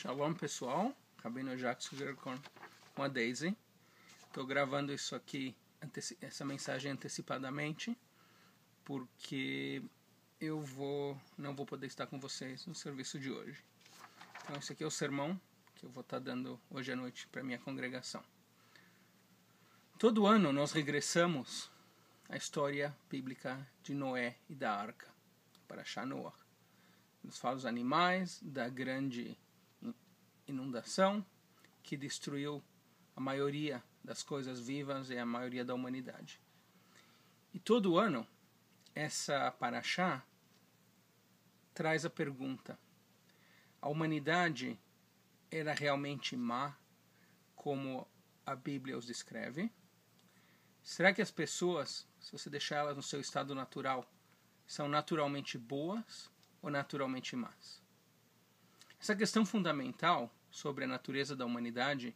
Shalom, pessoal. Rabino Jacques com a Daisy. Estou gravando isso aqui, essa mensagem antecipadamente, porque eu não vou poder estar com vocês no serviço de hoje. Então esse aqui é o sermão que eu vou estar dando hoje à noite para minha congregação. Todo ano nós regressamos à história bíblica de Noé e da Arca, para Noé. Nos fala dos animais, da grande inundação que destruiu a maioria das coisas vivas e a maioria da humanidade. E todo ano essa paraxá traz a pergunta: a humanidade era realmente má como a Bíblia os descreve? Será que as pessoas, se você deixar elas no seu estado natural, são naturalmente boas ou naturalmente más? Essa questão fundamental sobre a natureza da humanidade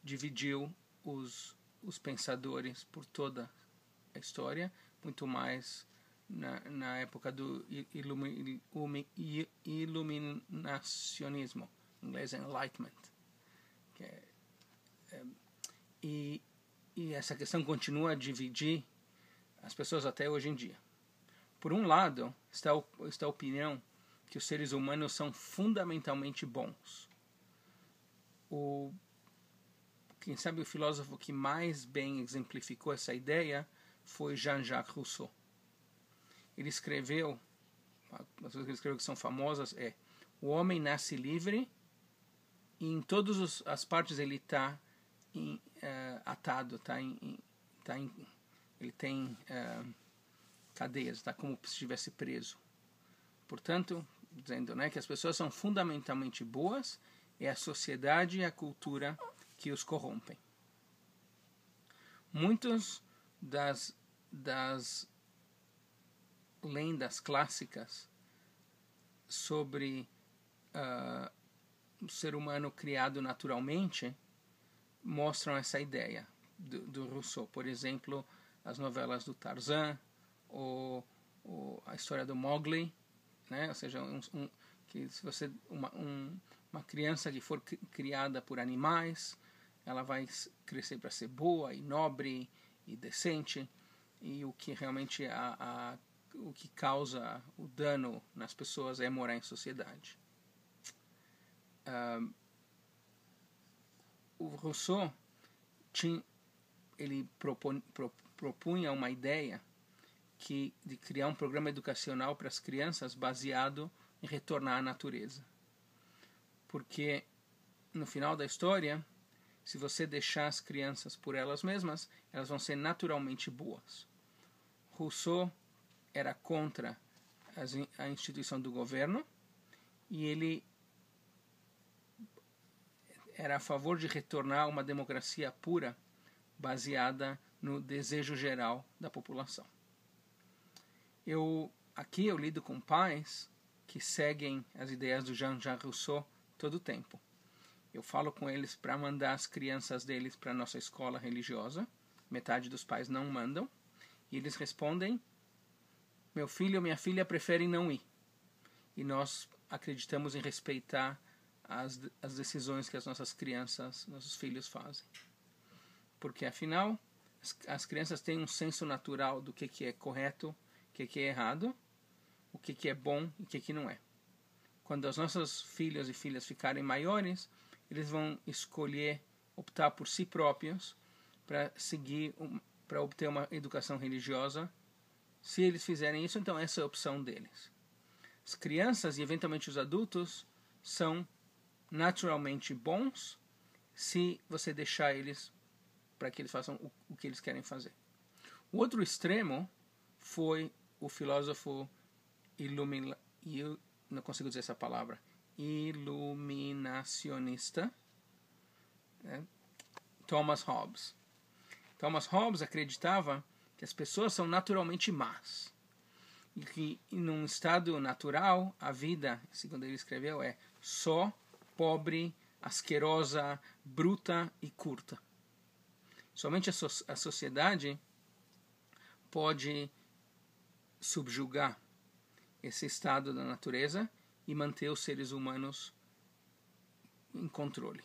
dividiu os pensadores por toda a história, muito mais na época do iluminacionismo, em inglês Enlightenment. E essa questão continua a dividir as pessoas até hoje em dia. Por um lado, está a opinião que os seres humanos são fundamentalmente bons. Quem sabe o filósofo que mais bem exemplificou essa ideia foi Jean-Jacques Rousseau. Ele escreveu, as coisas que ele escreveu que são famosas é: o homem nasce livre e em todas as partes ele está atado, ele tem cadeias, está como se estivesse preso. Portanto, dizendo, né, que as pessoas são fundamentalmente boas, é a sociedade e a cultura que os corrompem. Muitas das lendas clássicas sobre o ser humano criado naturalmente mostram essa ideia do Rousseau. Por exemplo, as novelas do Tarzan, ou a história do Mowgli, né? Ou seja, que se você uma criança que for criada por animais, ela vai crescer para ser boa e nobre e decente, e o que realmente o que causa o dano nas pessoas é morar em sociedade. O Rousseau ele propunha uma ideia de criar um programa educacional para as crianças baseado em retornar à natureza. Porque, no final da história, se você deixar as crianças por elas mesmas, elas vão ser naturalmente boas. Rousseau era contra a instituição do governo e ele era a favor de retornar a uma democracia pura, baseada no desejo geral da população. Aqui eu lido com pais que seguem as ideias do Jean-Jacques Rousseau todo o tempo. Eu falo com eles para mandar as crianças deles para a nossa escola religiosa. Metade dos pais não mandam. E eles respondem: meu filho ou minha filha preferem não ir. E nós acreditamos em respeitar as decisões que as nossas crianças, nossos filhos fazem. Porque, afinal, as crianças têm um senso natural do que é correto, o que é errado, o que é bom e o que não é. Quando os nossos filhos e filhas ficarem maiores, eles vão optar por si próprios para obter uma educação religiosa. Se eles fizerem isso, então essa é a opção deles. As crianças e eventualmente os adultos são naturalmente bons se você deixar eles para que eles façam o que eles querem fazer. O outro extremo foi o filósofo não consigo dizer essa palavra, iluminacionista, né? Thomas Hobbes. Thomas Hobbes acreditava que as pessoas são naturalmente más e que, num estado natural, a vida, segundo ele escreveu, é só, pobre, asquerosa, bruta e curta. Somente a sociedade pode subjugar esse estado da natureza e manter os seres humanos em controle,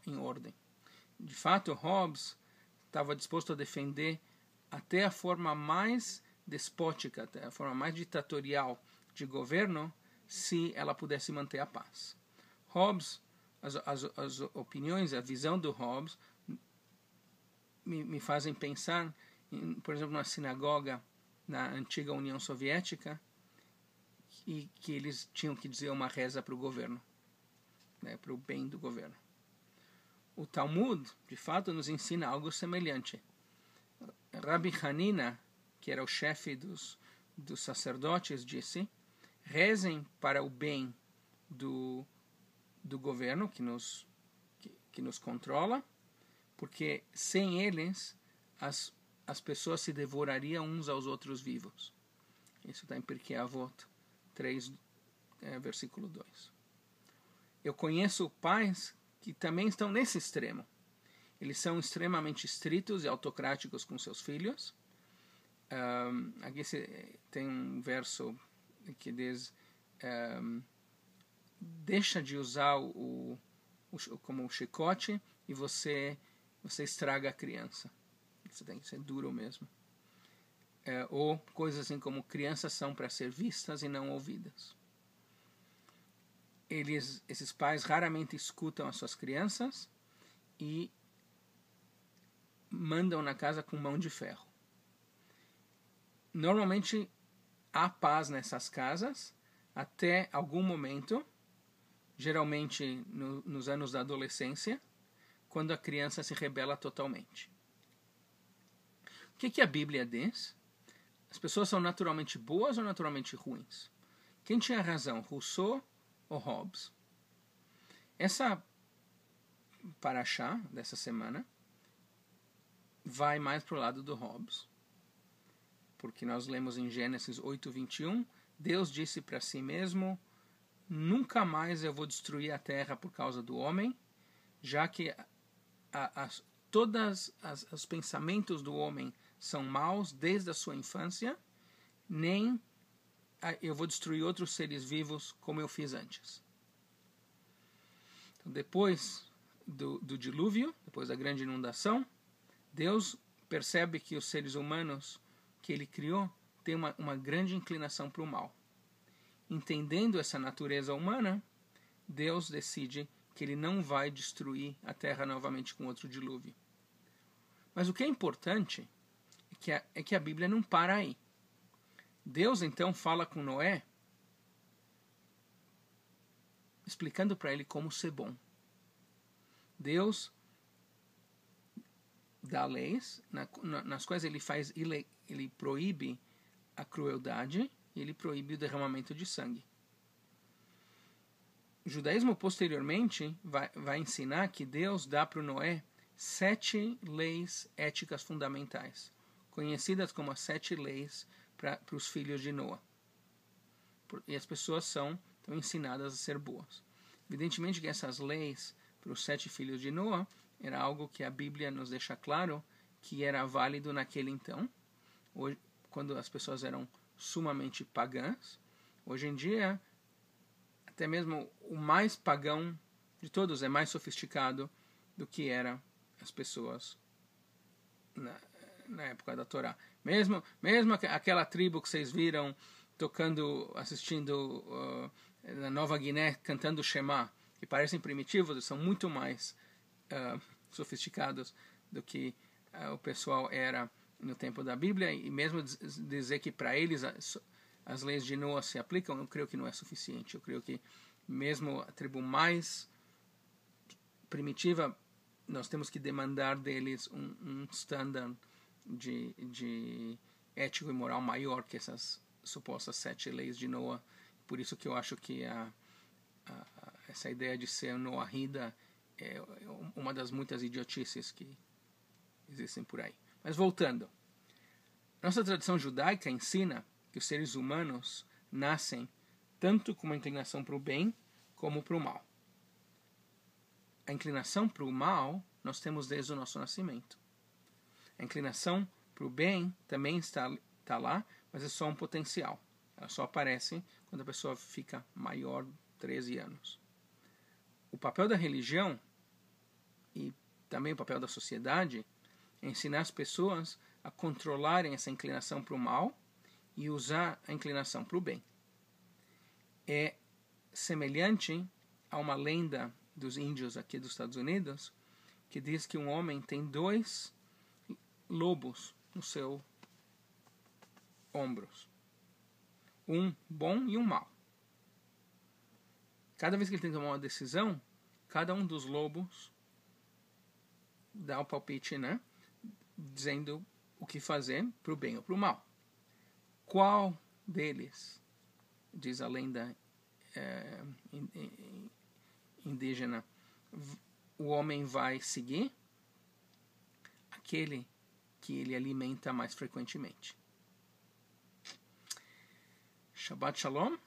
em ordem. De fato, Hobbes estava disposto a defender até a forma mais despótica, até a forma mais ditatorial de governo, se ela pudesse manter a paz. Hobbes, as opiniões, a visão do Hobbes me fazem pensar, por exemplo, na sinagoga na antiga União Soviética, e que eles tinham que dizer uma reza para o governo, né, para o bem do governo. O Talmud, de fato, nos ensina algo semelhante. Rabbi Hanina, que era o chefe dos sacerdotes, disse: rezem para o bem do governo que nos controla, porque sem eles as pessoas se devorariam uns aos outros vivos. Isso está em Pirkei Avot 3, versículo 2. Eu conheço pais que também estão nesse extremo. Eles são extremamente estritos e autocráticos com seus filhos. Aqui tem um verso que diz: deixa de usar como um chicote e você estraga a criança. Você tem que ser duro mesmo. Ou coisas assim como: crianças são para ser vistas e não ouvidas. Esses pais raramente escutam as suas crianças e mandam na casa com mão de ferro. Normalmente há paz nessas casas até algum momento, geralmente nos anos da adolescência, quando a criança se rebela totalmente. O que a Bíblia diz? As pessoas são naturalmente boas ou naturalmente ruins? Quem tinha razão, Rousseau ou Hobbes? Essa paraxá dessa semana vai mais para o lado do Hobbes, porque nós lemos em Gênesis 8:21, Deus disse para si mesmo: nunca mais eu vou destruir a terra por causa do homem, já que todos os pensamentos do homem são maus desde a sua infância, nem eu vou destruir outros seres vivos como eu fiz antes. Então, depois do dilúvio, depois da grande inundação, Deus percebe que os seres humanos que ele criou têm uma grande inclinação para o mal. Entendendo essa natureza humana, Deus decide que ele não vai destruir a terra novamente com outro dilúvio. Mas o que é importante é que a Bíblia não para aí. Deus então fala com Noé, explicando para ele como ser bom. Deus dá leis nas quais ele proíbe a crueldade e ele proíbe o derramamento de sangue. O judaísmo posteriormente vai ensinar que Deus dá para o Noé 7 leis éticas fundamentais, conhecidas como as 7 leis para os filhos de Noé. E as pessoas são ensinadas a ser boas. Evidentemente que essas leis para os 7 filhos de Noé era algo que a Bíblia nos deixa claro que era válido naquele então, hoje, quando as pessoas eram sumamente pagãs. Hoje em dia, até mesmo o mais pagão de todos é mais sofisticado do que eram as pessoas na época da Torá. Mesmo aquela tribo que vocês viram assistindo na Nova Guiné, cantando Shema, que parecem primitivos, são muito mais sofisticados do que o pessoal era no tempo da Bíblia, e mesmo dizer que para eles as leis de Noé se aplicam, eu creio que não é suficiente. Eu creio que mesmo a tribo mais primitiva, nós temos que demandar deles um standard de ético e moral maior que essas supostas 7 leis de Noé. Por isso que eu acho que essa ideia de ser noahida é uma das muitas idiotices que existem por aí. Mas voltando, nossa tradição judaica ensina que os seres humanos nascem tanto com uma inclinação para o bem como para o mal. A inclinação para o mal nós temos desde o nosso nascimento. A inclinação para o bem também está lá, mas é só um potencial. Ela só aparece quando a pessoa fica maior de 13 anos. o papel da religião e também o papel da sociedade é ensinar as pessoas a controlarem essa inclinação para o mal e usar a inclinação para o bem. É semelhante a uma lenda dos índios aqui dos Estados Unidos, que diz que um homem tem 2 lobos no seu ombros. Um bom e um mau. Cada vez que ele tem que tomar uma decisão, cada um dos lobos dá o palpite, né? Dizendo o que fazer para o bem ou para o mal. Qual deles, diz a lenda indígena, o homem vai seguir? Aquele que ele alimenta mais frequentemente. Shabbat Shalom.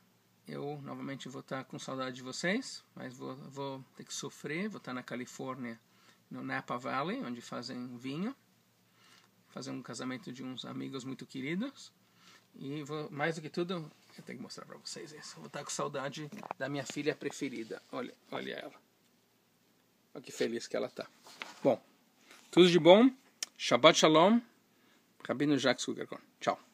Eu novamente vou estar com saudade de vocês, mas vou ter que sofrer. Vou estar na Califórnia, no Napa Valley, onde fazem vinho, fazer um casamento de uns amigos muito queridos. E mais do que tudo, eu tenho que mostrar para vocês isso. Vou estar com saudade da minha filha preferida. Olha ela. Olha que feliz que ela está. Bom, tudo de bom. Shabbat Shalom. Rabino Jacques Sugarcon. Tchau.